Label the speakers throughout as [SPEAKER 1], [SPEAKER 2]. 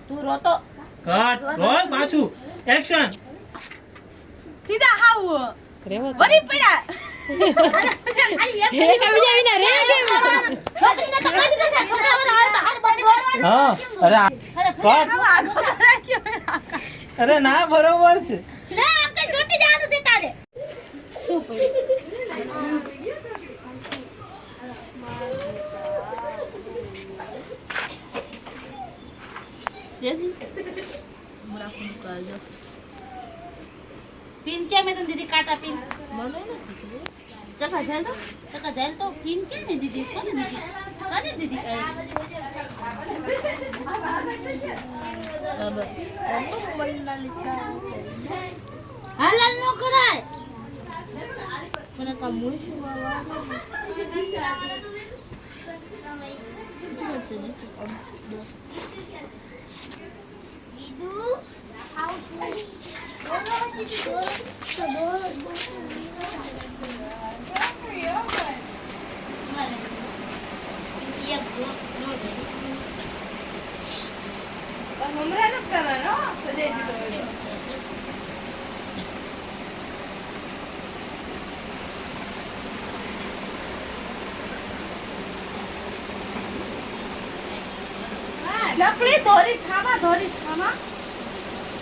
[SPEAKER 1] તું રોતો
[SPEAKER 2] cut role પાછું action
[SPEAKER 1] સીધા હાવ વરી પડ્યા
[SPEAKER 2] હા અરે કટ અરે ના બરોબર છે
[SPEAKER 1] શું પડ્યું पिन क्या मैं तुम दीदी काटा पिन बोलो ना चका झेल तो पिन क्या मैं दीदी को दीदी अरे दीदी बस हालाल नो कराय મને કા મુશુ लकड़ी धोरी थामा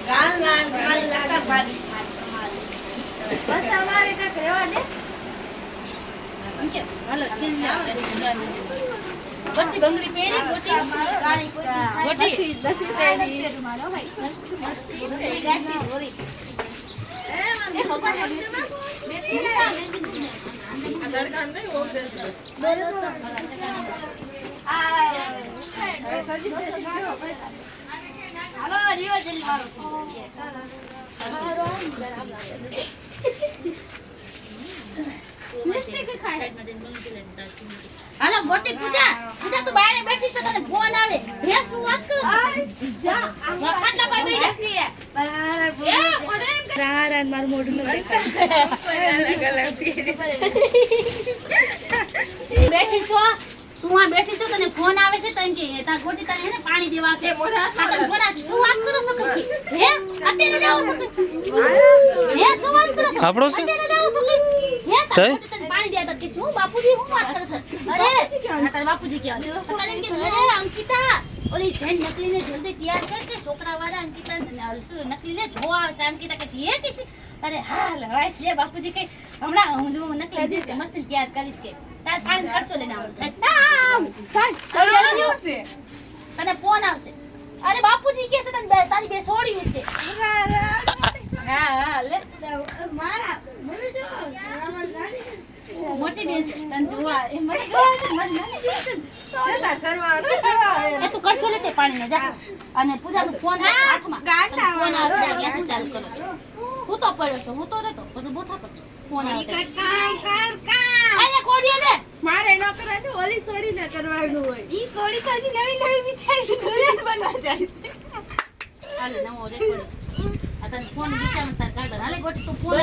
[SPEAKER 1] गाल लकर बारिश हमारी बस हमारे का करवा दे अंकित हेलो सीन बस बंगड़ी पेरी गोटी गाड़ी गोटी दसी पेरी मारो भाई गाड़ी धोरी ए पापा मेरी लड़का नहीं वो बोलो तो हेलो जीवा जल्दी मारो मिस्टेक खाए हेलो मोटी पूजा तू बाहर बैठी છે તને ફોન આવે રે શું વાત કરું જા ખાટલા પર બેસી છે રારા માર મોઢું ન દેખાય બેઠી છો તું આ બેઠી છો તને ફોન આવે છે તને કે તા ગોટી તને હે ને પાણી દેવા છે તને ફોન આવે શું વાત કરો છો કસી હે અત્યારે જાવ છો હે શું વાત કરો છો
[SPEAKER 2] આપણો છે
[SPEAKER 1] અત્યારે જાવ છો હે તા ગોટી તને પાણી દેતા કે શું બાપુજી શું વાત કરે છે અરે તાર બાપુજી કે અરે અંકિતા ઓલી જેન નકલીને જલ્દી તૈયાર કર કે છોકરાવાળા અંકિતા નકલીને જોવા આવે છે અંકિતા કે હે કે અરે હાલ વાઈસ લે બાપુજી કે હમણાં હું જો નકલી જે મસ્ત તૈયાર કરીશ કે તાર પાણી કરશો લઈને આવશે તને ફોન આવશે અરે બાપુજી કે છે તને તારી બે છોડ્યું છે હા લે મારા મને જો મોટી બેન છે તને જોવા એ મને એ તું કરશો લે તે પાણી ને જા અને પૂજા તું ફોન હાથમાં ફોન આવશે કે ચાલુ કરો હું તો પડ્યો છું હું તો રહેતો પછી બોથા તો ફોન આવશે આયા કોડીએ ને મારે ન કરાય ઓલી સોડી ન કરવાનું હોય ઈ સોડી તો હજી નવી વિચારી દુલ્હન બનવા જાય છે હાલે નવો રેકોર્ડ આ તને ફોન વિચાર તાર કાઢ હાલે ગોટી તું ફોન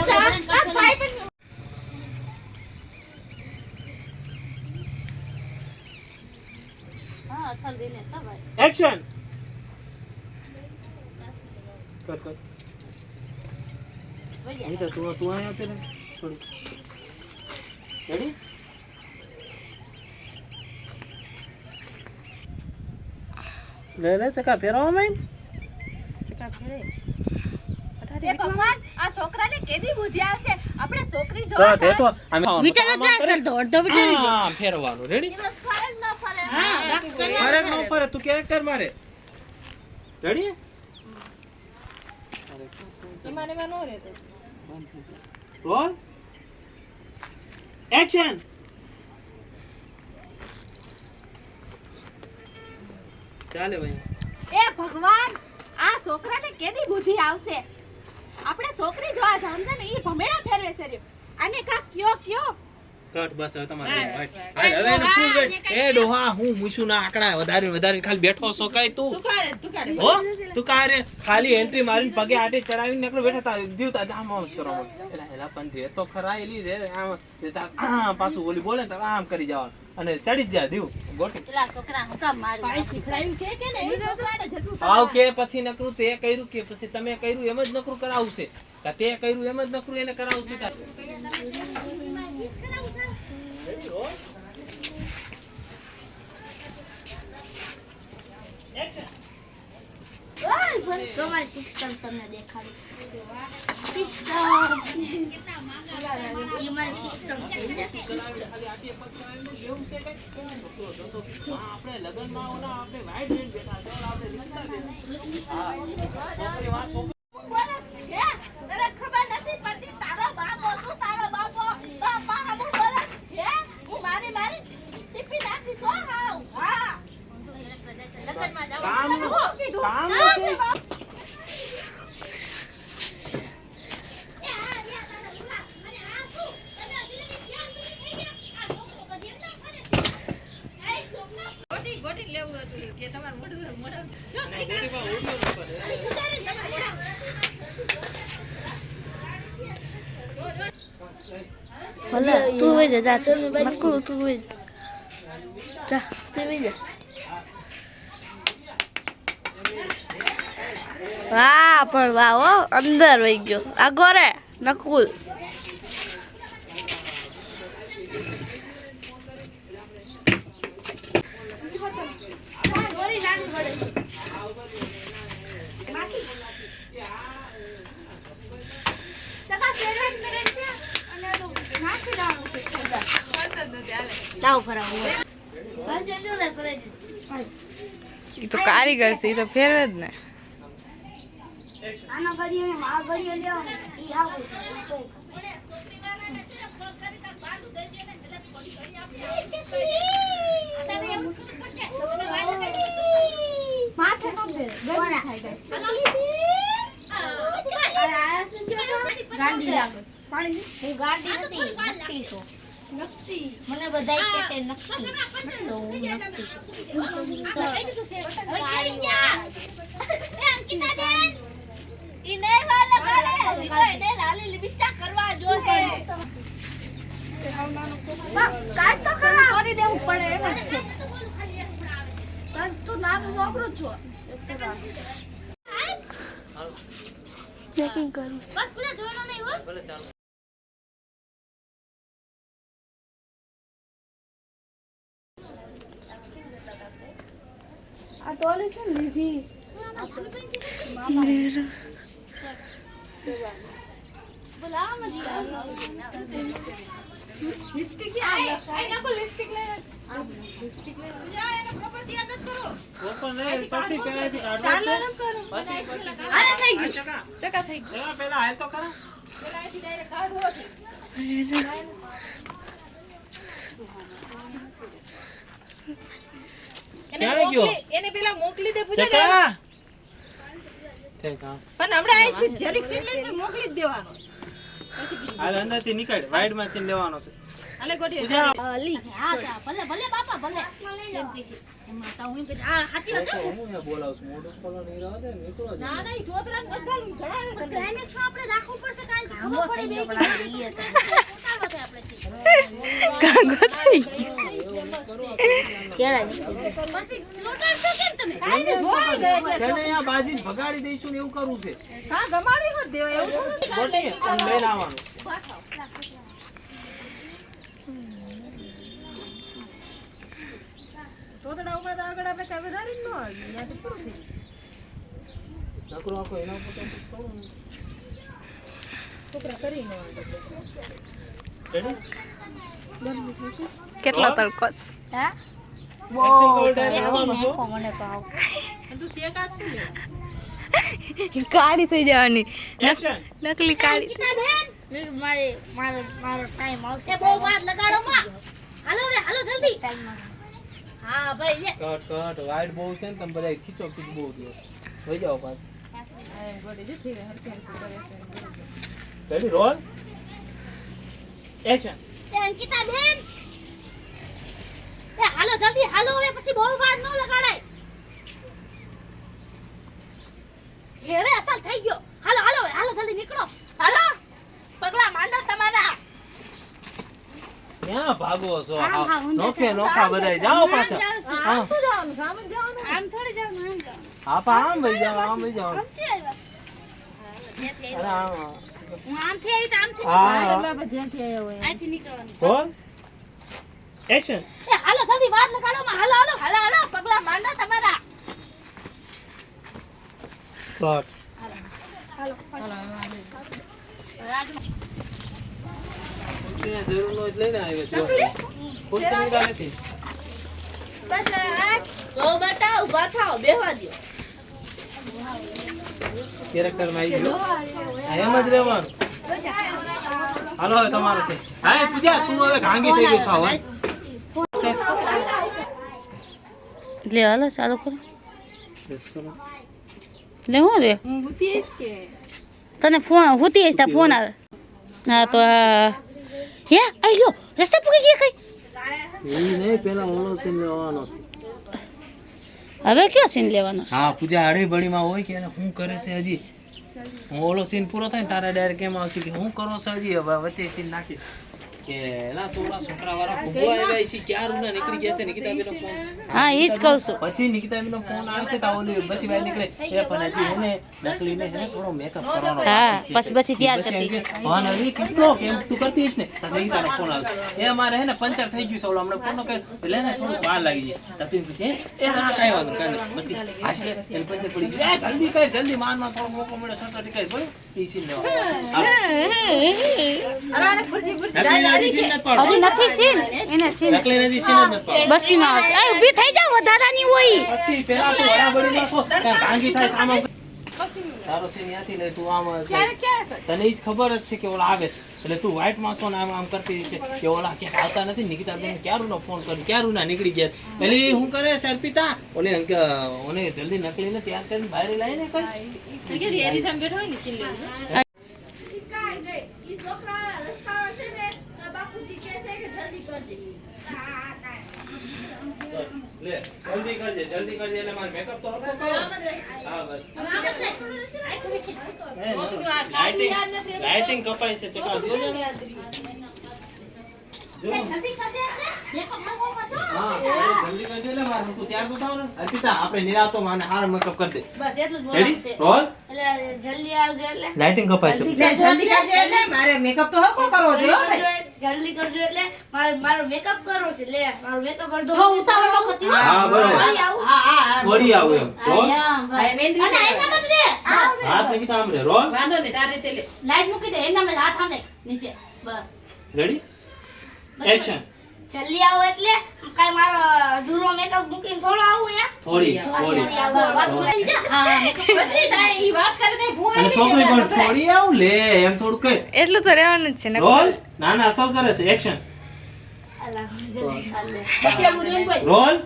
[SPEAKER 1] હા અસલ દિને સવાય
[SPEAKER 2] એક્શન કટ નહીં તો તું આયા આવતે ને થોડી રેડી લે ચકા ફેરવા માં
[SPEAKER 1] ચકા ફેરે એ ભગવાન આ છોકરાને કેદી બુદ્ધિ આવશે આપણે છોકરી જોવા
[SPEAKER 2] તો તો અમે
[SPEAKER 1] વિચાર જ કર દો અડધો વિચાર
[SPEAKER 2] હા ફેરવાનું રેડી
[SPEAKER 1] ફરક ન ફરે હા
[SPEAKER 2] ફરક નો ફરે તું કેરેક્ટર મારે રેડી અરે
[SPEAKER 1] સીમાને માં નો રહેતો
[SPEAKER 2] રોલ એક્શન ચાલે ભાઈ
[SPEAKER 1] એ ભગવાન આ છોકરાને કેદી બુદ્ધિ આવશે આપણે છોકરી જોવા જામશે ને ઈ ભમેડા ફેરવે છે રે આને કા કયો
[SPEAKER 2] કટ બસ હવે તમારે હાલ હવે ને ફૂલ વેટ એ ડોહા હું મૂછું ના આકડા વધારે ખાલી બેઠો છો કઈ તું હો તું કારે ખાલી એન્ટ્રી મારીને પગે આટે ચડાવીને નકરો બેઠા તા દીવતા આમ આમ કરો એલા પણ રે તો ખરા એલી રે આમ પાછું ઓલી બોલે તો આમ કરી જવાનું અને ચડી જ જા દીવ ગોટી
[SPEAKER 1] પેલા છોકરા હું કામ મારું પાણી શીખડાયું છે કે નહીં છોકરાને જેટલું
[SPEAKER 2] આવ કે પછી નકરું તે કર્યું કે પછી તમે કર્યું એમ જ નકરું કરાવશે કે તે કર્યું એમ જ નકરું એને કરાવશે કે
[SPEAKER 1] તમારી સિસ્ટમ તમને દેખાડી સિસ્ટમ એ મારી સિસ્ટમ છે સિસ્ટમ
[SPEAKER 2] આપણે લગનમાં ઓલા આપણે વાઈટ લઈને બેઠા છો આપણે રિક્ષા છે હા છોકરી વાત
[SPEAKER 1] તને ખબર નથી પડતી તારો બાપો શું તારો બાપો બાપા હમું બોલે છે હું મારી ટીપી નાખી છો હાવ હા લગનમાં જાવ
[SPEAKER 2] કામ છે
[SPEAKER 3] ગોટી લેવું હતું કે તમારું મોઢું
[SPEAKER 2] નહીં ગોટી પર ઓડિયો
[SPEAKER 4] ભલે તું વઈ જા નકરું તું વઈ જા તું વઈ જા વાહ પણ વાહ હો અંદર વઈ ગયો આગો રે નકુલ ઈ તો કારીગર છે ઈ તો ફેરવે જ ને
[SPEAKER 1] આના ઘડીએ આ ઘડીએ લેવો ઈ આવું માથે નો ફેર ગોળા ખાઈ જાય ગાંડી લાગે પાણી હું ગાંડી નથી નકટી છું નકટી મને બધાય કહે છે નકટી તો હું નકટી છું ઇને વાલા ગાલે ઇને લાલી લિપસ્ટિક કરવા જો હે કાટ તો ખરા કરી દેવું પડે એમ જ છે પણ તું નાનું છોકરો છો
[SPEAKER 4] ચેકિંગ કરું
[SPEAKER 1] બસ પૂજા જોવાનો નહીં હો
[SPEAKER 2] ભલે ચાલો
[SPEAKER 4] આ ટોલી છે ને લીધી
[SPEAKER 1] બોલા મજી લિપસ્ટિક આ નાખો લિપસ્ટિક લે લિપસ્ટિક લે પૂજા એને પ્રોપર્ટી યાદ કરો
[SPEAKER 2] ઓપન નહીં પછી પેલાથી કાઢો
[SPEAKER 1] ચાલો ન કરો
[SPEAKER 2] પછી
[SPEAKER 1] આને થઈ ગયું
[SPEAKER 4] ચકા થઈ
[SPEAKER 2] પેલા પેલા હાલ તો ખરા
[SPEAKER 3] પેલાથી ડાયરેક્ટ કાઢવો છે
[SPEAKER 2] ક્યાં ગયો
[SPEAKER 3] એને પેલા મોકલી દે પૂજા
[SPEAKER 2] ચકા ચકા
[SPEAKER 3] પણ હમણાં અહીંથી જરીક સીન લઈને મોકલી જ દેવાનો
[SPEAKER 2] હાલ અંદરથી નીકળ વાઈડ માં સીન લેવાનો છે
[SPEAKER 3] હાલે ગોટી
[SPEAKER 2] પૂજા
[SPEAKER 1] અલી હા ભલે ભલે બાપા ભલે એમ કહે છે એમાં તો હું એમ કહે આ સાચી વાત છે
[SPEAKER 2] હું બોલાવસ મોઢો ખોલો નહીં રહો દે નીકળો જ
[SPEAKER 3] ના ના ઈ જોતરા બધા ઘણા
[SPEAKER 1] ક્લાઇમેક્સ આપણે રાખવું પડશે કારણ કે ખબર પડી બે કે આપણે
[SPEAKER 4] કાગો થઈ
[SPEAKER 1] પછી લોટાર છો કેમ તમે
[SPEAKER 3] કાઈ ને જોઈ ગઈ એટલે
[SPEAKER 2] તને અહીંયા બાજી ભગાડી દઈશું ને એવું કરવું છે
[SPEAKER 3] હા ગમાડી હોત દેવાય એવું તો
[SPEAKER 2] ગોટી અને લઈને આવવાનું
[SPEAKER 3] જોતરા ઉપર તો આગળ આપણે કાઈ વધારી ન હોય ત્યાંથી પૂરું થઈ
[SPEAKER 2] નકરો આખો એના ઉપર તો થોડું
[SPEAKER 3] છોકરા કરી ન હોય
[SPEAKER 2] રેડી
[SPEAKER 4] કેટલો તડકો
[SPEAKER 1] હા
[SPEAKER 2] એક્શન કોડ લેવાનો છો
[SPEAKER 1] મને તો આવ
[SPEAKER 3] તું શેક આપશે ને
[SPEAKER 4] કાળી થઈ જવાની
[SPEAKER 2] એક્શન
[SPEAKER 4] નકલી કાળી
[SPEAKER 1] કિતા બેન મારો ટાઈમ આવશે એ બહુ વાત લગાડો માં હાલો રે હાલો જલ્દી ટાઈમ હા ભાઈ લે
[SPEAKER 2] કટ વાઈડ બહુ છે ને તમે બધા ખીચો ખીચ બહુ થયો વઈ જાઓ પાછ
[SPEAKER 3] ગોટી જે થઈ હરખી કરે છે
[SPEAKER 2] રેડી રોલ એક્શન
[SPEAKER 1] એ અંકિતા બેન એ હાલો જલ્દી હાલો હવે પછી બહુ વાત ન લગાડાય હવે અસલ થઈ ગયો હાલો હાલો હાલો જલ્દી નીકળો હાલો પગલા માંડો તમારા
[SPEAKER 2] ક્યાં ભાગો છો
[SPEAKER 1] હા, હા, ઊંધે
[SPEAKER 2] નોખે
[SPEAKER 1] છે.
[SPEAKER 2] નોખા બધાય જાઓ પાછા
[SPEAKER 1] આમ
[SPEAKER 2] હા
[SPEAKER 3] શું જવાનું સામે જવાનું
[SPEAKER 1] આમ થોડી જવાનું આમ જવાનું
[SPEAKER 2] આમ વઈ જાઓ આમ વઈ જાઓ અરે આમ
[SPEAKER 1] હું આમથી આવી તો આમથી
[SPEAKER 2] હા
[SPEAKER 3] બાબા જ્યાંથી આવ્યા હોય
[SPEAKER 1] અહીંથી નીકળવાનું છે.
[SPEAKER 2] રોલ એક્શન
[SPEAKER 1] એ હાલો જલ્દી વાત લગાડો માં હાલો હાલો હાલો હાલો પગલા માંડો તમારા
[SPEAKER 2] કટ ખુરશીની જરૂર નો જ લઈને આવ્યો છું ખુરશીની તો નથી
[SPEAKER 4] તો બેટા ઊભા થાઓ બેહવા દો
[SPEAKER 2] કેરેક્ટર માં આવી ગયો એમ જ રહેવાનું હાલો હવે તમારો છે હા પૂજા તું હવે ગાંગી થઈ ગઈ છો હવે
[SPEAKER 1] લે હાલો ચાલુ કરો લે હું રે
[SPEAKER 3] હું ભૂતી આવીશ કે
[SPEAKER 1] તને ફોન હોતી હશે તા ફોન આવે હા તો હે આઈ લો રસ્તા પૂકી ગયા કઈ
[SPEAKER 2] એ નહીં પેલા ઓલો સીન લેવાનો છે
[SPEAKER 1] હવે કયો સીન લેવાનો છે?
[SPEAKER 2] હા પૂજા અડી બડીમાં હોય કે એને શું કરે છે હજી ઓલો સીન પૂરો થાય ને તારા ડાયરેક્ટ કેમ આવશે કે હું કરો છો હજી હવે વચ્ચે સીન નાખી કે એલા છોકરા વાળા ભૂગવા આવ્યા છે ક્યાં રૂના નીકળી ગયા છે નિકિતાબેનનો ફોન
[SPEAKER 1] હા ઈ જ કહું છું
[SPEAKER 2] પછી નિકિતાબેનનો ફોન આવશે તો ઓલી પછી બહાર નીકળે એ પણ હજી એને નકલીને એને થોડો મેકઅપ કરવાનો
[SPEAKER 1] હા પછી તૈયાર
[SPEAKER 2] પછી
[SPEAKER 1] કરતી
[SPEAKER 2] એમ કે, હા નવી કેટલો કેમ તું કરતી હશ ને તો નિકિતાનો ફોન આવશે એ અમારે હે ને પંચર થઈ ગયું છે ઓલો હમણાં ફોન કર્યો એટલે એને થોડું વાર લાગી જાય તો તું પછી એ હા કાંઈ વાંધો કાંઈ નહીં બસ કે હાશે એને પંચર પડી ગયું એ જલ્દી કર જલ્દી માનમાં થોડો મોકો મળ્યો સટો કરી બોલ ઈ સીન લેવા નકલીને હજી સીન નથી પાડો
[SPEAKER 1] હજી નથી સીન એને સીન
[SPEAKER 2] નકલીને હજી સીન જ નથી પાડો
[SPEAKER 1] બસીમાં આવશે આ ઊભી થઈ જાવ વધારાની હોય
[SPEAKER 2] પછી પેલા તું હરાબડી નાખો ત્યાં ભાંગી થાય સામા તારો સીન યાથી લે તું આમ તને ઈ જ ખબર જ છે કે ઓલા આવે છે એટલે તું વ્હાઈટ માસો ને આમ આમ કરતી છે કે ઓલા ક્યાંક આવતા નથી નિકિતાબેન ક્યારનો ફોન કર્યો ક્યારના નીકળી ગયા એટલે ઈ શું કરે છે અર્પિતા ઓલે ઓને જલ્દી નકલીને તૈયાર કરીને બહાર લાવીને કઈ
[SPEAKER 3] એની સામે બેઠો હોય ને સીન લેવું
[SPEAKER 2] લે જલ્દી કરજે એટલે માર મેકઅપ તો હરખો કરો હા બસ લાઇટિંગ કપાઈ છે ચકા દો જો હા જલ્દી કરજે એટલે માર તું તૈયાર તો થાવ ને અર્પિતા આપણે નિરાતો માને હાર મેકઅપ કરી દે
[SPEAKER 1] બસ એટલું જ
[SPEAKER 2] રેડી રોલ
[SPEAKER 4] જલ્દી આવજો એટલે
[SPEAKER 2] લાઇટિંગ કપાઈ છે
[SPEAKER 3] જલ્દી કરજે એટલે મારે મેકઅપ તો હકો કરવો જોઈએ હો ભાઈ
[SPEAKER 4] જલ્દી કરજો એટલે મારો મેકઅપ કરવો છે લે મારો મેકઅપ અડધો
[SPEAKER 1] જો ઉતાવળ ન કરતી હો.
[SPEAKER 2] હા બરોબર થોડી આવું એમ રોલ
[SPEAKER 1] અને એમનામ જ રે
[SPEAKER 2] હાથ નથી કામ રે રોલ
[SPEAKER 3] વાંધો નહીં તારે રીતે લે
[SPEAKER 1] લાઈટ મૂકી દે એમનામ જ હાથ આને નીચે બસ
[SPEAKER 2] રેડી એક્શન
[SPEAKER 4] જલ્દી આવો એટલે કઈ મારો અધૂરો મેકઅપ મૂકીને થોડો આવું
[SPEAKER 2] થોડી
[SPEAKER 1] હા
[SPEAKER 3] પછી તારે ઈ વાત કરે તો ભૂલ
[SPEAKER 2] અને છોકરી પણ થોડી આવું લે એમ થોડું કઈ
[SPEAKER 3] એટલું તો રહેવાનું જ છે ને
[SPEAKER 2] રોલ ના ના અસર કરે છે એક્શન
[SPEAKER 1] પછી આવું જોઈને કોઈ
[SPEAKER 2] રોલ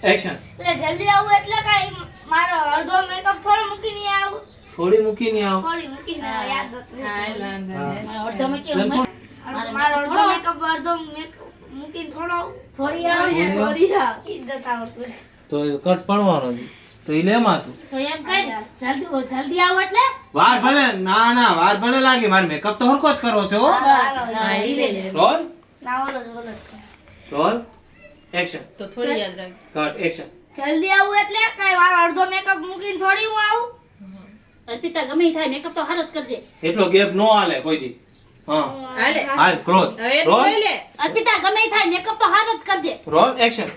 [SPEAKER 2] એક્શન
[SPEAKER 4] એટલે જલ્દી આવું એટલે કઈ મારો અડધો મેકઅપ થોડો મૂકીને આવું
[SPEAKER 2] થોડી મૂકીને આવ
[SPEAKER 4] થોડી મૂકીને યાદ હતું
[SPEAKER 1] અડધામાં કેવું
[SPEAKER 4] મારો અડધો મેકઅપ મૂકીને થોડો આવું
[SPEAKER 1] થોડી આવે
[SPEAKER 4] થોડી ઇજ્જત આવડતું
[SPEAKER 2] તો એ કટ પડવાનો છે તો ઈ લેમાં તું
[SPEAKER 1] તો એમ કઈ જલ્દી આવો એટલે
[SPEAKER 2] વાર ભલે ના ના વાર ભલે લાગે મારે મેકઅપ તો હરકો જ કરવો છે હો
[SPEAKER 1] હા ઈ લે
[SPEAKER 2] રોલ
[SPEAKER 4] ના ઓલો
[SPEAKER 2] રોલ એક્શન
[SPEAKER 3] તો થોડી યાદ રાખ
[SPEAKER 2] કટ એક્શન
[SPEAKER 4] જલ્દી આવું એટલે કઈ મારો અડધો મેકઅપ મૂકીને થોડી હું આવું
[SPEAKER 1] અર્પિતા ગમે ઈ થાય મેકઅપ તો હારો જ કરજે
[SPEAKER 2] એટલો ગેપ નો હાલે કોઈ દી હા
[SPEAKER 3] હાલે
[SPEAKER 2] હાલ ક્લોઝ
[SPEAKER 3] હવે તો
[SPEAKER 2] રોલ
[SPEAKER 3] કરી લે
[SPEAKER 1] અર્પિતા ગમે ઈ થાય મેકઅપ તો હારો જ કરજે
[SPEAKER 2] રોલ એક્શન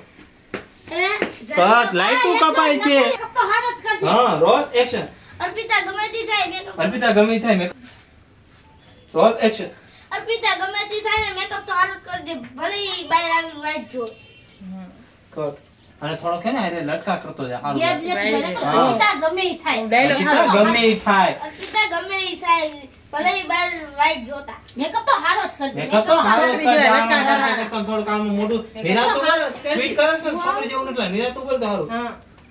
[SPEAKER 2] કટ લાઈટો કપાય છે
[SPEAKER 1] મેકઅપ તો હારો જ કરજે
[SPEAKER 2] હા રોલ એક્શન
[SPEAKER 4] અર્પિતા ગમે તે થાય મેકઅપ
[SPEAKER 2] અર્પિતા ગમે ઈ થાય મેકઅપ રોલ એક્શન
[SPEAKER 4] અર્પિતા ગમે તે થાય ને મેકઅપ તો હારું જ કરજે ભલે ઈ બહાર આવીને વાઈટ જો
[SPEAKER 2] કટ અને થોડો કે ને આ લટકા કરતો જાય હારું
[SPEAKER 1] યાદ
[SPEAKER 2] લાગે.
[SPEAKER 1] લે અર્પિતા ગમે ઈ થાય
[SPEAKER 2] અર્પિતા ગમે ઈ થાય
[SPEAKER 4] અર્પિતા ગમે ઈ થાય ભલે ઈ બહાર વાઈટ જોતા
[SPEAKER 1] મેકઅપ તો હારો જ કરજે
[SPEAKER 2] મેકઅપ તો હારો જ
[SPEAKER 3] બીજો
[SPEAKER 2] કરજે.
[SPEAKER 3] લટકા
[SPEAKER 2] આમ
[SPEAKER 3] કરવા.
[SPEAKER 2] કરતા થોડું કામ મોઢું નિરાંત તો
[SPEAKER 3] હારો જ કરજે.
[SPEAKER 2] સ્વીટ કરસ ને છોકરી જેવું નથી નિરાંત તો બોલતા હારું
[SPEAKER 3] હા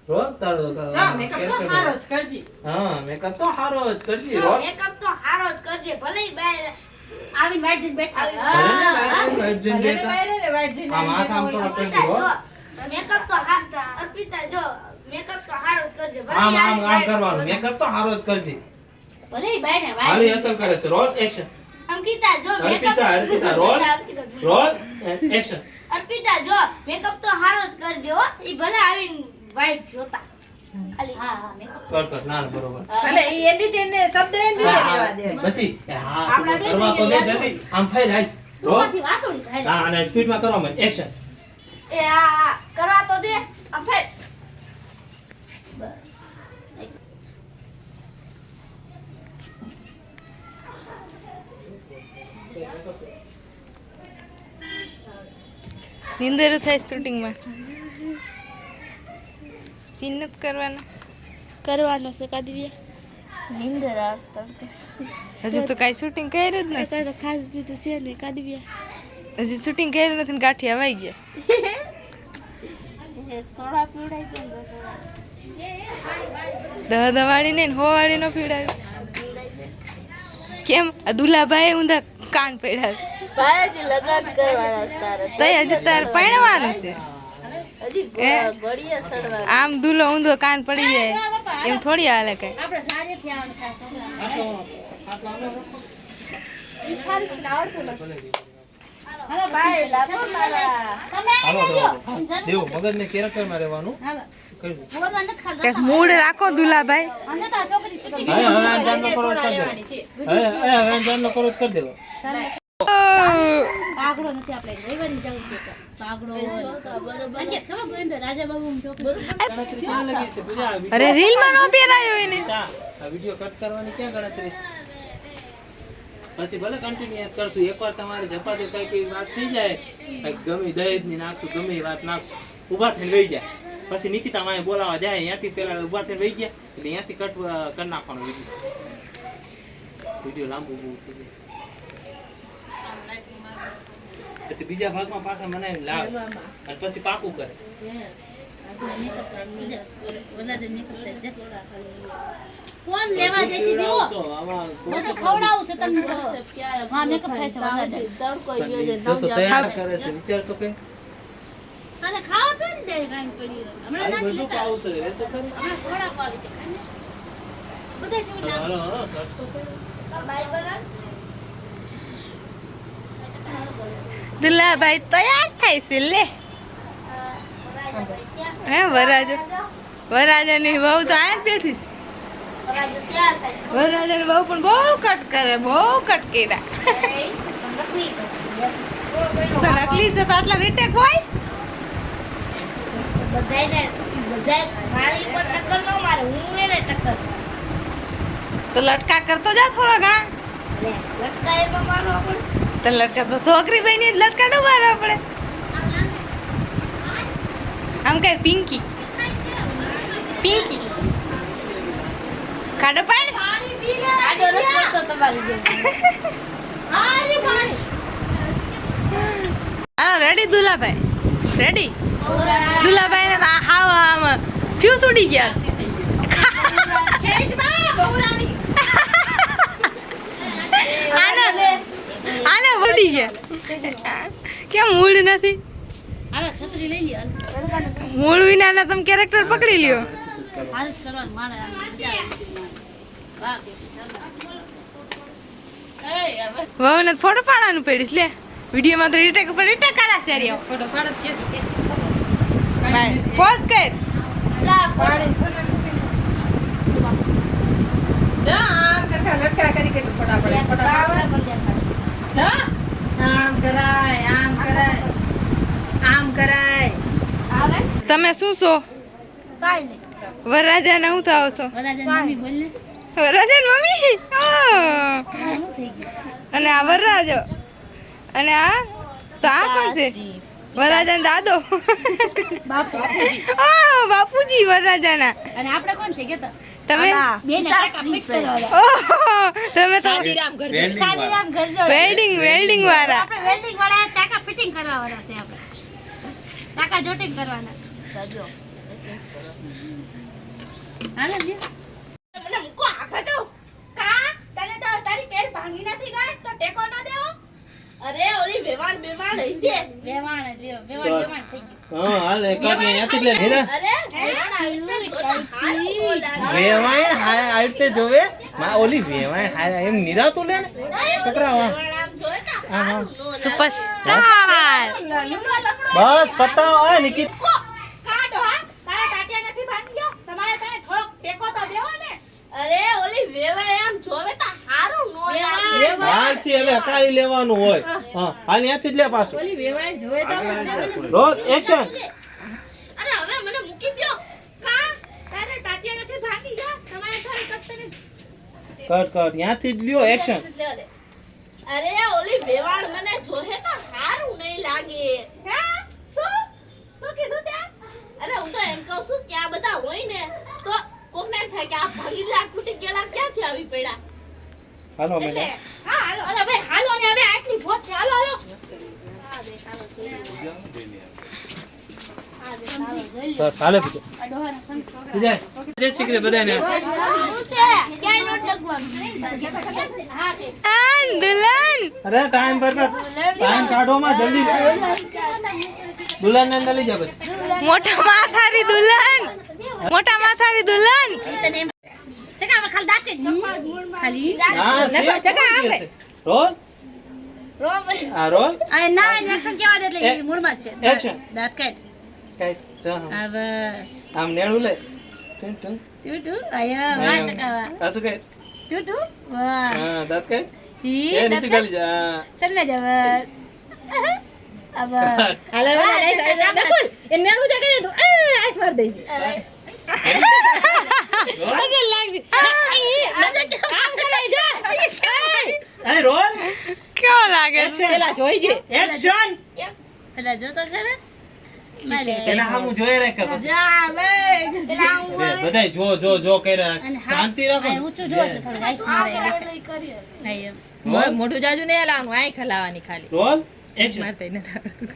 [SPEAKER 2] રોલ તારો
[SPEAKER 3] હા મેકઅપ તો હારો જ કરજી
[SPEAKER 2] હા મેકઅપ તો હારો જ કરજી રોલ
[SPEAKER 4] મેકઅપ તો હારો જ કરજે ભલે ઈ બહાર
[SPEAKER 1] આવીને વાઈટ જઈને બેઠા
[SPEAKER 2] ભલે ને બહાર બેઠ જઈને
[SPEAKER 3] ભલે ને
[SPEAKER 2] બેઠા.
[SPEAKER 3] બહાર ને વાટ જઈને
[SPEAKER 2] આમ હાથ આમ થોડો કરજો
[SPEAKER 4] અર્પિતા
[SPEAKER 2] રોલ.
[SPEAKER 4] જો મેકઅપ તો અર્પિતા જો મેકઅપ તો હારો જ કરજે ભલે
[SPEAKER 2] આમ
[SPEAKER 4] ઈ
[SPEAKER 2] આમ
[SPEAKER 4] આવીને
[SPEAKER 2] આમ
[SPEAKER 4] white
[SPEAKER 2] કરવાનું
[SPEAKER 4] જોતા.
[SPEAKER 2] મેકઅપ તો હારો જ કરજી
[SPEAKER 1] ભલે ઈ બાયને
[SPEAKER 2] હાલી
[SPEAKER 1] વાઈટ
[SPEAKER 2] અસર કરે છે રોલ એક્શન
[SPEAKER 4] અંકિતા જો makeup
[SPEAKER 2] Arpita roll roll action
[SPEAKER 4] Arpita જો મેકઅપ તો હારો જ કરજે હો ઈ ભલે આવીને વાઈટ જોતા
[SPEAKER 1] હા હા મેકઅપ
[SPEAKER 2] કટ ના ના, બરોબર
[SPEAKER 3] અને ઈ એની તેને શબ્દ એની રીતે લેવા દે
[SPEAKER 2] પછી હા તું કરવા તો દે જલ્દી આમ ફેર હાલ
[SPEAKER 1] તું પાછી વાતોડી થાય
[SPEAKER 2] હા અને સ્પીડમાં કરવા માંડ એક્શન
[SPEAKER 4] એ આ કરવા તો દે અફે
[SPEAKER 1] બસ
[SPEAKER 3] નિંદર થાય શૂટિંગમાં સીન નથી
[SPEAKER 4] કરવાનો છે કાદિવ્યા નીંદર આવતા
[SPEAKER 3] હજી તો કાંઈ શૂટિંગ કર્યું જ નથી
[SPEAKER 4] તો ખાસ બીજું છે ને કાદિવ્યા
[SPEAKER 3] હજી શૂટિંગ કર્યું નથી ને ગાંઠી હવાઈ ગયા
[SPEAKER 4] એક સોડા પીવડાઈ દે
[SPEAKER 3] દહ વાળી ને હો વાળી નો પીવડાવી કેમ આ દુલાભાઈ ઊંધા કાન પડ્યા
[SPEAKER 4] ભાઈજી લગન કરવાના છે તારે
[SPEAKER 3] તો હજી તાર પરણવાનું છે
[SPEAKER 4] હજી ગળીએ સડવાનું
[SPEAKER 3] આમ દુલો ઊંધો કાન પડી જાય એમ થોડી હાલે કઈ
[SPEAKER 1] આપણે સારેથી આવવાનું છે છોકરા હાલો
[SPEAKER 4] ભાઈ લાગો મારા
[SPEAKER 1] તમે
[SPEAKER 2] હાલો
[SPEAKER 1] આવી
[SPEAKER 2] તો દેવ મગજને કેરેક્ટરમાં રહેવાનું
[SPEAKER 1] હાલો
[SPEAKER 2] કઈ
[SPEAKER 1] બોલવા નથી ખાલી
[SPEAKER 3] કઈક મૂડ રાખો દુલાભાઈ
[SPEAKER 1] અને તો આ છોકરી શીખી
[SPEAKER 2] હવે અંજાન નો કરો કરી દેવો હવે અંજાન નો કરો કરી દેવો
[SPEAKER 1] પાગડો નથી આપણે રવિવારની જવું છે તો પાગડો બરોબર કે ખબર ગોવિંદ રાજા બાબુ છોકરી
[SPEAKER 3] અરે રીલ માં નો પહેરાયો એને
[SPEAKER 2] આ વિડિયો કટ કરવાની ક્યાં ગણતરી છે? પછી ભલે કન્ટિન્યુ યાદ કરશું એકવાર તમારે ઝપાતે કઈ વાત થઈ જાય કઈક ગમે દહેજ ની નાખશું ગમે એ વાત નાખશું ઊભા થઈને વહી જાય પછી નિકિતા માએ બોલાવા જાય અહીંયાથી પેલા ઊભા થઈને વહી ગયા એટલે અહીંયાથી કટ કરી નાખવાનો વિડીયો લાંબુ બહુ થઈ જાય પછી બીજા ભાગમાં પાછા બનાવીને લાવ અને પછી પાકું કરે
[SPEAKER 1] ફોન લેવા જઈશી દેવો
[SPEAKER 2] આમાં
[SPEAKER 1] મને ખવડાવું છે તમને તો હા મેકઅપ થાય છે વધારે
[SPEAKER 4] તડકો ગયો છે
[SPEAKER 2] જો તો તૈયાર કરે છે વિચાર તો કઈ
[SPEAKER 1] અને ખાવા પીને દે કાંઈ પડી હમણાં
[SPEAKER 2] આ
[SPEAKER 1] નાખી
[SPEAKER 2] બધું
[SPEAKER 1] લેતા
[SPEAKER 2] પાવશે એ તો ખરું
[SPEAKER 1] હમણાં સોડા પાવી છે ખાને બધા શું નાખી
[SPEAKER 2] હાલો હા કરતો કઈ
[SPEAKER 4] ભાઈ બનાસ
[SPEAKER 3] દુલાભાઈ તૈયાર થાય છે લે હે વરાજાની વહુ તો આ જ બેઠી છે
[SPEAKER 4] રાજો તૈયાર થાય
[SPEAKER 3] વરરાજાની વહુ પણ બહુ કટ કરે બહુ કટ કર્યા
[SPEAKER 4] છે નકલી છે
[SPEAKER 3] તો નકલી છે તો આટલા રીટેક હોય
[SPEAKER 4] બધાય મારી પર ટક્કર ન મારે હું એને ટક્કર
[SPEAKER 3] તો લટકા કરતો જા થોડા ઘણા
[SPEAKER 4] લે લટકાય એમાં મારો આપણે
[SPEAKER 3] તો લટકા તો છોકરી બની લટકા ન મારવા પડે આમ કઈ પિંકી પિંકી કાઢો પાડ
[SPEAKER 4] આડો નથી પડતો તમારી જેમ
[SPEAKER 3] હા રેડી દુલાભાઈ રેડી દુલાભાઈ ને તો હાવ આમ ફ્યુઝ ઉડી ગયા છે આને ઉડી ગયા કેમ મૂળ નથી
[SPEAKER 1] હાલો છત્રી લઈ લ્યો
[SPEAKER 3] મૂળ વિના તમે કેરેક્ટર પકડી લ્યો
[SPEAKER 1] હાલ જ કરવાનું મારે મજા આવે વાહ
[SPEAKER 3] વહુ ને ફોટો પાડવાનું પડીશ લે વિડીયોમાં તો રીટેક ઉપર રીટેક કરા છે યાર ફોટો પાડ કે પોઝ કર તમે શું છો
[SPEAKER 4] કાઈ નહીં
[SPEAKER 3] વરરાજાના હું થાવ છો
[SPEAKER 1] વરાજા મમ્મી બોલ ને
[SPEAKER 3] વરરાજા મમ્મી
[SPEAKER 1] શું થઈ ગયું
[SPEAKER 3] અને આ વરરાજો અને આ તો આ કોણ છે વરરાજાનો દાદો
[SPEAKER 1] બાપુજી
[SPEAKER 3] બાપુજી વરરાજાના
[SPEAKER 1] અને આપણે કોણ છે કેતો
[SPEAKER 3] તમે
[SPEAKER 1] બેને કાકા ફિટ કરવા
[SPEAKER 3] ઓહો તમે તો
[SPEAKER 1] સાડીરામ ઘર જોડે
[SPEAKER 3] વેલ્ડિંગ વાળા
[SPEAKER 1] આપણે વેલ્ડિંગ વાળા કાકા ફિટિંગ કરવા વાળા છે આપણે કાકા જોટિંગ કરવાના
[SPEAKER 4] સાજો
[SPEAKER 1] હાલે જી
[SPEAKER 4] મને મૂકો આખા જાવ કા તને તો તારી કેર ભાંગી નથી ગઈ તો ટેકો ન દેવો અરે ઓલી બેવાણ હઈસે
[SPEAKER 1] વેવાણ લ્યો વેવાણ થઈ ગયું
[SPEAKER 2] હા હાલ કાકી અહીંયાથી લે હેરા
[SPEAKER 4] અરે
[SPEAKER 2] વેવાણ હાય આઈતે જોવે માં ઓલી વેવાણ હાય એમ નિરાતું લે ને છોકરા વાહ હા
[SPEAKER 3] સુપરસ્ટાર
[SPEAKER 2] બસ પતાવ આ નિકિત
[SPEAKER 4] કાઢો હા તારા ટાટિયા નથી ભાંગ્યો તમારે વેવાય એમ જોવે તો હારું નો લાગે.
[SPEAKER 2] હાલસી હવે હકારી લેવાનું હોય હા હાલ ત્યાંથી જ લે પાછું
[SPEAKER 3] ઓલી વેવાણ જોવે તો
[SPEAKER 2] રોલ એક્શન
[SPEAKER 4] અરે હવે મને મૂકી દ્યો. કા તારે ટાટિયા નથી ભાગી જા. તમારે ઘરે કત્તરે
[SPEAKER 2] કટ ત્યાંથી જ લ્યો એક્શન
[SPEAKER 4] લ્યો લે. અરે ઓલી વેવાણ મને જોહે તો હારું નહીં લાગે. હે શું કીધું તે? અરે હું તો એમ કહું છું કે આ બધા હોય ને તો કોકને એમ થાય કે આ ભાગીલા તૂટી ગયેલા ક્યાંથી આવી પડ્યા.
[SPEAKER 2] હાલો
[SPEAKER 4] એટલે
[SPEAKER 2] મેડમ
[SPEAKER 4] હા હાલો.
[SPEAKER 1] અરે ભાઈ હાલો ને હવે આટલી ભોજ છે હાલો હાલો
[SPEAKER 4] હા બે હાલો જોઈ લો. હા બે હાલો જોઈ લો.
[SPEAKER 2] કટ હાલે પૂછો
[SPEAKER 1] આ ડોહાના સંગ
[SPEAKER 2] વિજય જય શ્રી કૃષ્ણ બધાને
[SPEAKER 4] શું છે? ક્યાંય નોટ લખવાનું.
[SPEAKER 1] હા કે
[SPEAKER 3] દુલ્હન
[SPEAKER 2] અરે ટાઈમ પર ટાઈમ કાઢો માં જલ્દી દુલ્હન ને અંદર લઈ જા બસ
[SPEAKER 3] મોટા માથારી દુલ્હન
[SPEAKER 1] તને એમ ચકા ખાલી દાંતે જ ખાલી
[SPEAKER 2] હા
[SPEAKER 3] ચકા આપે.
[SPEAKER 2] રોલ
[SPEAKER 4] રો ભાઈ.
[SPEAKER 2] આ રોલ
[SPEAKER 1] અરે ના એક્શન કેવા દે એટલે એ મૂળમાં જ છે
[SPEAKER 2] Action.
[SPEAKER 1] દાંત કાઢ
[SPEAKER 2] કઈ જા
[SPEAKER 1] આ બસ
[SPEAKER 2] આમ નેણું લે ટું ટું
[SPEAKER 1] ટુ આયા વાહ ચકા
[SPEAKER 2] આ શું કહે
[SPEAKER 1] ટુ વાહ
[SPEAKER 2] હા દાંત કઈ
[SPEAKER 1] ઈ
[SPEAKER 2] એ નીચે ગાલી જા
[SPEAKER 1] સન્મે જ બસ अब
[SPEAKER 3] હાલો નકુલ એ નેણું જા કરે તું આંખ માર દેજે મજા લાગી આમ કરાઈ જા
[SPEAKER 2] એ રોલ
[SPEAKER 3] કેવો લાગે
[SPEAKER 2] પેલા
[SPEAKER 3] જોઈ જે
[SPEAKER 2] એક્શન
[SPEAKER 1] પેલા જો તો છે ને મારે
[SPEAKER 2] એના હામું જોઈ રાખ બસ
[SPEAKER 4] જા બે. પેલા હું
[SPEAKER 2] બધાય જો કર્યા
[SPEAKER 1] અને
[SPEAKER 2] રાખ શાંતિ રાખો
[SPEAKER 1] આ ઊંચું જો છે થોડું હાઈટ મારે
[SPEAKER 4] લઈ કરીએ.
[SPEAKER 1] હાઈ એમ
[SPEAKER 3] મોઢું જાજુ ને લાવવાનું આંખ હલાવવાની ખાલી
[SPEAKER 2] રોલ એક્શન
[SPEAKER 3] મારતા ય નથી આવડતું.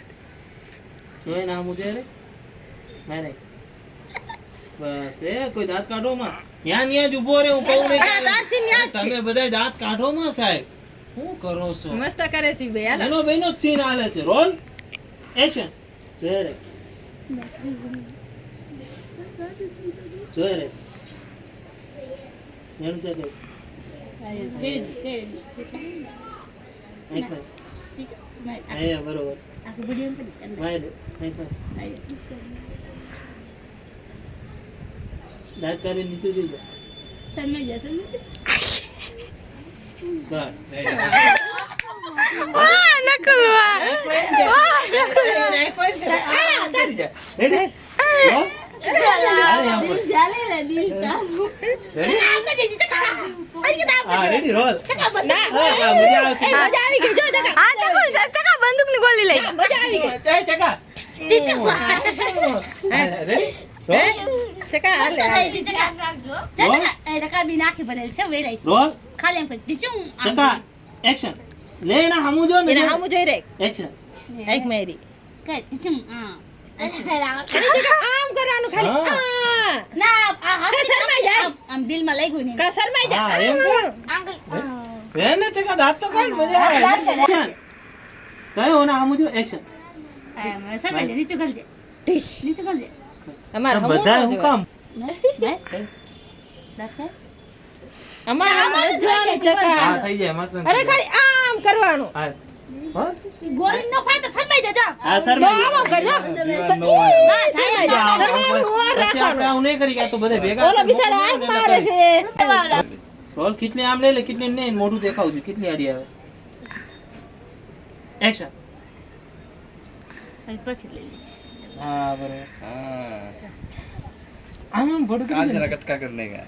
[SPEAKER 2] જોઈ ના હામું જોઈ રે મારે બસ એ કોઈ દાંત કાઢો માં ન્યા જ ઉભો રે હું કહું નહીં
[SPEAKER 1] આ દાંત છે ન્યા જ છે.
[SPEAKER 2] તમે બધાય દાંત કાઢો માં સાહેબ શું કરો છો
[SPEAKER 3] મસ્ત કરે છે બે હાલો
[SPEAKER 2] એનો બેનો જ સીન આલે છે રોલ એક્શન જોઈ રે એમ છે કે આયા બરોબર
[SPEAKER 1] આખું વિડિયો કરી
[SPEAKER 2] વાયર દાંત કાઢી નીચે જઈ જા
[SPEAKER 1] સન્મે જશે
[SPEAKER 2] વાહ
[SPEAKER 3] વાહ નકુલ વાહ
[SPEAKER 2] રેડી
[SPEAKER 4] દિલ જાલે રે દિલ તા.
[SPEAKER 2] હા રેડી રોલ
[SPEAKER 1] ચકા બંધ
[SPEAKER 2] હા મજા આવશે
[SPEAKER 3] મજા આવી ગઈ જો ચકા આ ચકા બંદૂક ની ગોલી લઈ મજા આવી ગઈ
[SPEAKER 2] ચાય ચકા
[SPEAKER 1] ટીચર
[SPEAKER 2] રેડી
[SPEAKER 3] ચકા હાલે
[SPEAKER 4] ધ્યાન રાખજો.
[SPEAKER 1] ચકા બી નાખી બનેલ છે વેરાઈ છે
[SPEAKER 2] રોલ
[SPEAKER 1] ખાલી એમ કરી ટીચું
[SPEAKER 2] ચકા એક્શન લે ના હમુ જો ને
[SPEAKER 3] એને હામું જોઈ રે
[SPEAKER 2] એક્શન
[SPEAKER 3] એક મેરી
[SPEAKER 1] કઈ ટીચું હા
[SPEAKER 3] આમ કરવાનું ખાલી
[SPEAKER 2] હા.
[SPEAKER 3] આ
[SPEAKER 1] ના આ હાથ
[SPEAKER 3] શરમાઈ જાય.
[SPEAKER 1] આમ દિલમાં લાગ્યું નહીં
[SPEAKER 3] કા શરમાઈ જા
[SPEAKER 2] હા એમ કરો એને ચકા દાંત તો કાઢ મજા આવે એક્શન કયો ના હમુ જો એક્શન
[SPEAKER 1] સરમાઈ જાય નીચે ઘાલજે
[SPEAKER 3] ટીશ
[SPEAKER 1] નીચે ઘાલજે
[SPEAKER 3] અમાર હમું
[SPEAKER 2] બધા હું કામ
[SPEAKER 3] અમાર હમું જોવાનું ચકા
[SPEAKER 2] હા થઈ જાય મસ્ત
[SPEAKER 3] અરે ખાલી આમ કરવાનું
[SPEAKER 2] હા હા
[SPEAKER 1] ગોળી નો ફાય તો સરમાઈ જજો
[SPEAKER 2] આ સર
[SPEAKER 3] તો આમ કરજો શરમાઈ જા શરમાઈ
[SPEAKER 2] આપણે આવું નહીં કરી કે આ તો બધે ભેગા
[SPEAKER 3] ઓલો બિસાડો આંખ મારે છે
[SPEAKER 2] રોલ કેટલી આમ લઈ લે કેટલી નહીં મોઢું દેખાવું છે કેટલી આડી આવે છે એક્શન
[SPEAKER 1] પછી લઈ લે
[SPEAKER 2] હા બરોબર આમ ભડક
[SPEAKER 5] कान जरा कटका करने का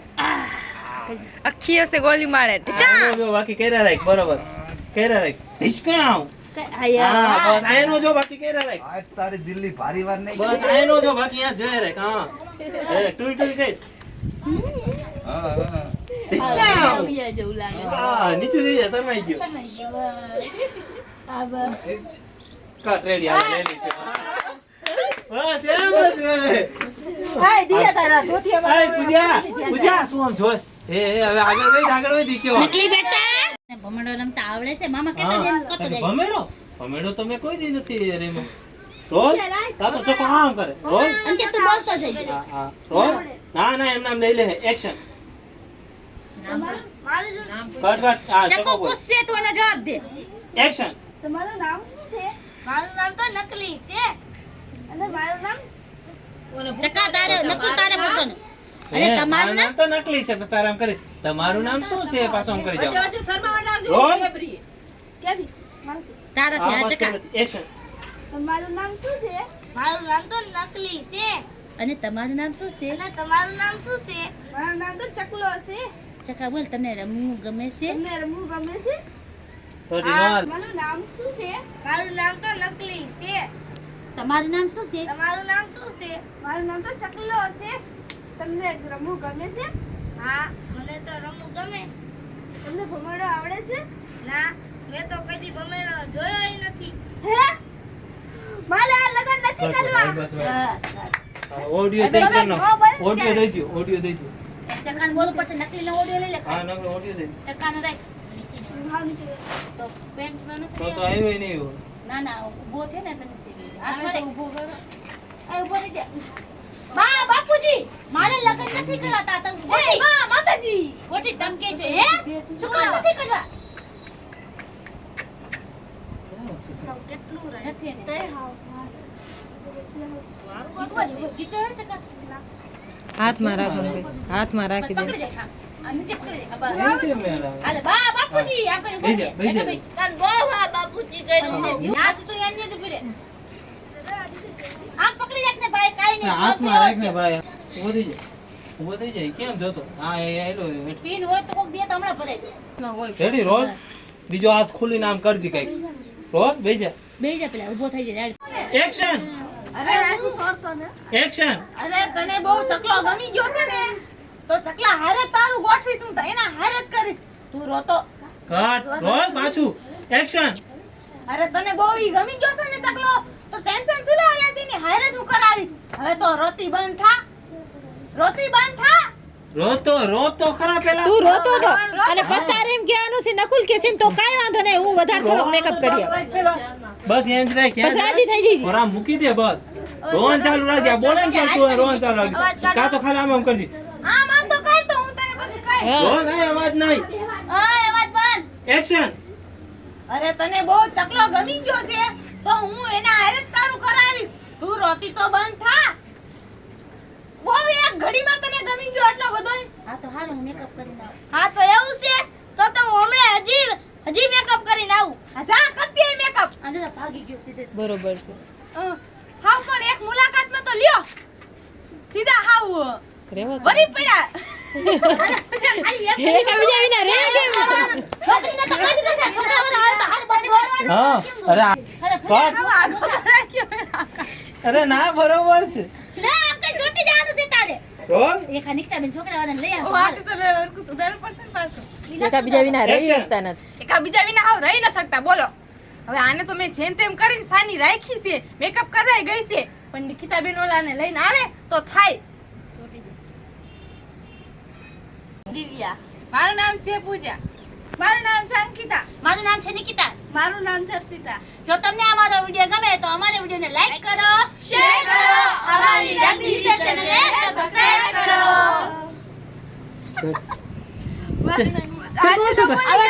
[SPEAKER 3] અખીઓ સે ગોલી મારે ટીચા
[SPEAKER 2] જો બાકી કેરા રાખ બરોબર કેરા રાખ ઢિસકાવ
[SPEAKER 1] આયા
[SPEAKER 2] હા બસ આયનો જો બાકી કેરા રાખ
[SPEAKER 5] आज तारी दिल्ली भारी बार नहीं
[SPEAKER 2] બસ આયનો જો બાકી અહીંયા જોઈ રાખ હા ટુઈ ટુઈ કે
[SPEAKER 5] हाँ हाँ
[SPEAKER 2] ઢિસકાવ
[SPEAKER 4] આવીએ જેવું લાગે.
[SPEAKER 2] હા નીચે જઈ જા શરમાઈ ગયો
[SPEAKER 1] આ બસ
[SPEAKER 2] કટ રેડી આ લે લે બસ એમ જ હોય
[SPEAKER 3] હાય દિયા તારા ધોતી
[SPEAKER 2] આય પૂજા પૂજા તું આમ જોસ એ હવે આગળ વધી કેવો
[SPEAKER 1] નકલી બેટા ભમડો રમતા આવડે છે મામા કેતા જાય કરતો જાય
[SPEAKER 2] ભમેડો તમે કોઈ દી નથી રેમો રોલ તા તો ચકો આમ કરે રોલ
[SPEAKER 1] અંતે તું બોલતો જઈ
[SPEAKER 2] હા હા રોલ ના ના એમ નામ લઈ લે એક્શન
[SPEAKER 4] મારું જો
[SPEAKER 2] કટ કટ આ
[SPEAKER 1] ચકો
[SPEAKER 2] ચકો બોલ
[SPEAKER 1] પૂછશે તો એનો જવાબ દે
[SPEAKER 2] એક્શન
[SPEAKER 4] તમારું નામ શું છે? મારું નામ તો નકલી છે. અને મારું નામ
[SPEAKER 1] ચકા તારે નકલ તારે પૂછવાનું અને
[SPEAKER 2] હે,
[SPEAKER 1] તમારું
[SPEAKER 2] નામ તો નકલી છે બસ તારા આમ કરી તમારું નામ શું છે પાછું આમ કરી જાઓ રોલ
[SPEAKER 4] કેવી
[SPEAKER 1] તારાથી
[SPEAKER 2] આ
[SPEAKER 1] આ
[SPEAKER 2] બસ
[SPEAKER 1] ચકા
[SPEAKER 2] એક્શન
[SPEAKER 4] તમારું નામ શું છે મારું નામ તો નકલી છે
[SPEAKER 1] અને તમારું નામ શું છે
[SPEAKER 4] અને તમારું નામ શું છે મારું નામ તો ચકલો છે
[SPEAKER 1] ચકા બોલ તને રમવું ગમે છે
[SPEAKER 4] તમને રમવું ગમે છે
[SPEAKER 2] થોડી નોલ
[SPEAKER 4] મારું નામ શું છે મારું નામ તો નકલી છે
[SPEAKER 1] તમારું નામ શું છે
[SPEAKER 4] તમારું નામ શું છે મારું નામ તો ચકલો છે તમને રમવું ગમે છે હા મને તો રમવું ગમે તમને ભમરડો આવડે છે ના મેં તો કદી ભમરડો જોયો ય નથી હે મારે આ લગન નથી કરવા
[SPEAKER 2] બસ બસ
[SPEAKER 1] બસ
[SPEAKER 2] ઓડિયો ચેક કરનો ઓડિયો દઈ દો ઓડિયો દઈ દો
[SPEAKER 1] ચકાને બોલવું પડશે નકલીનો ઓડિયો લઈ લે
[SPEAKER 2] હા નકલો ઓડિયો દઈ
[SPEAKER 1] ચકાનો રાખ તો પેન્ટમાં
[SPEAKER 2] તો
[SPEAKER 1] નથી
[SPEAKER 2] તો આવ્યો ય નહીં એવો.
[SPEAKER 1] ના ના ઊભો થયો ને એટલે નીચે ગયો. હાથ મારે ઊભો કરો આ ઊભો થઈ જા બા બાપુજી મારે લગન નથી કરાતા તમ ગોટી બા માતાજી ગોટી ધમકે છે હે શું કામ નથી કરવા
[SPEAKER 4] કેટલું રહે
[SPEAKER 1] નથી ને
[SPEAKER 4] તે હાવ
[SPEAKER 1] ગીચો હે ચકા
[SPEAKER 3] હાથમાં રાખો ને ભાઈ. હાથમાં
[SPEAKER 1] બસ
[SPEAKER 3] રાખી દે
[SPEAKER 1] પકડી જાય ખા આ નીચે પકડી જાય બસ
[SPEAKER 2] એમ કેમ મેળા?
[SPEAKER 1] હાલે બા બાપુજી આમ કરી
[SPEAKER 2] બેહી જા, બેહી જા.
[SPEAKER 1] બેસ
[SPEAKER 4] કાન બહુ હા બાપુજી કર્યું
[SPEAKER 1] નાસ તો યાની જ ઉભી રે આમ પકડી જાય ને ભાઈ કાઈ નહીં
[SPEAKER 2] હાથમાં રાખ ને ભાઈ ઊભો થઈ જાય ઊભો થઈ જાય કેમ જોતો હા એ આયલો
[SPEAKER 1] પીન હોય તો કોક દે તો હમણાં ભરાઈ દે
[SPEAKER 2] રેડી રોલ બીજો હાથ ખોલીને આમ કરજી કઈક રોલ બેસી જા
[SPEAKER 1] બેહી જા પેલા ઊભો થઈ જાય
[SPEAKER 2] એક્શન
[SPEAKER 4] અરે હું સોરતો ને
[SPEAKER 2] એક્શન
[SPEAKER 3] અરે તને બહુ ચકલો ગમી ગયો છે ને તો ચકલા હારે તારું ગોઠવીશ હું તો એના હારે જ કરીશ તું રોતો
[SPEAKER 2] કટ રોલ પાછું એક્શન
[SPEAKER 3] અરે તને બહુ ઈ ગમી ગયો છે ને ચકલો તો ટેન્શન શું લેવા લેતી ને હારે જ હું કરાવીશ હવે તો રોતી બંધ થા
[SPEAKER 2] રોતો ખરા પેલા
[SPEAKER 3] તું રોતો તો અને પછી તારે એમ કહેવાનું છે નકુલ કે છે ને તો કાઈ વાંધો નહીં હું વધારે થોડોક મેકઅપ કરી આવું.
[SPEAKER 2] બસ એમ જ રાખ
[SPEAKER 3] બસ રાજી થઈ જઈશ.
[SPEAKER 2] ઓરા મૂકી દે બસ રોન ચાલુ રાખ બોલે ને કે તું રોન ચાલુ રાખ કા તો ખાલી આમ કરજી
[SPEAKER 3] આમ તો કઈ તો હું તને પછી કઈ
[SPEAKER 2] રોન એ અવાજ નહીં
[SPEAKER 1] ઓય અવાજ બંધ
[SPEAKER 2] એક્શન
[SPEAKER 3] અરે તને બહુ ચકલો ગમી ગયો છે તો હું એના હારે જ તારું કરાવીશ તું રોતી તો બંધ થા બહુ એક ઘડીમાં તને ગમી ગયો એટલો બધો
[SPEAKER 1] હા તો હાલો હું મેકઅપ કરીને આવું
[SPEAKER 4] હા તો એવું છે તો હું હમણાં હજી મેકઅપ કરીને આવું
[SPEAKER 3] જા કરતી આય મેકઅપ
[SPEAKER 1] આજે તો ભાગી ગયો સીધે
[SPEAKER 3] બરોબર છે હાવ પણ એક મુલાકાતમાં તો લ્યો સીધા હાવ વરી પડ્યા
[SPEAKER 1] ખાલી એક
[SPEAKER 3] બીજા વિના રે
[SPEAKER 1] છોકરીને તો કાઢી દેશે છોકરાઓને આવે તો હાલ બસ દોડવાનું
[SPEAKER 2] હા અરે
[SPEAKER 1] અરે
[SPEAKER 2] કટ અરે ના બરોબર છે
[SPEAKER 1] લે આમ કઈ છોટી જવાનું છે તારે
[SPEAKER 2] રોલ
[SPEAKER 1] એક આ નિકતા બેન છોકરાવાળાને લઈ આવો
[SPEAKER 3] વાત તો હરકું સુધારવું પડશે ને પાછું
[SPEAKER 1] એકા
[SPEAKER 3] વિના
[SPEAKER 2] રહી શકતા
[SPEAKER 3] નથી એકા બીજા વિના હાવ રહી ન શકતા બોલો હવે આને તો મેં જેમ તેમ કરીને સાની રાખી છે મેકઅપ કરવાઈ ગઈ છે પણ નિકિતા બેન ઓલાને લઈને આવે તો થાય
[SPEAKER 1] છોટી દે
[SPEAKER 4] દિવ્યા
[SPEAKER 3] મારું નામ છે પૂજા
[SPEAKER 4] મારું નામ છે અંકિતા
[SPEAKER 1] મારું નામ છે નિકિતા
[SPEAKER 4] મારું નામ છે અર્પિતા
[SPEAKER 1] જો તમને અમારો વિડિયો ગમે તો અમારા વિડિયોને લાઈક કરો
[SPEAKER 4] શેર કરો અમારી રંગીન ચેનલને સબસ્ક્રાઇબ કરો
[SPEAKER 2] ચાલો
[SPEAKER 4] હવે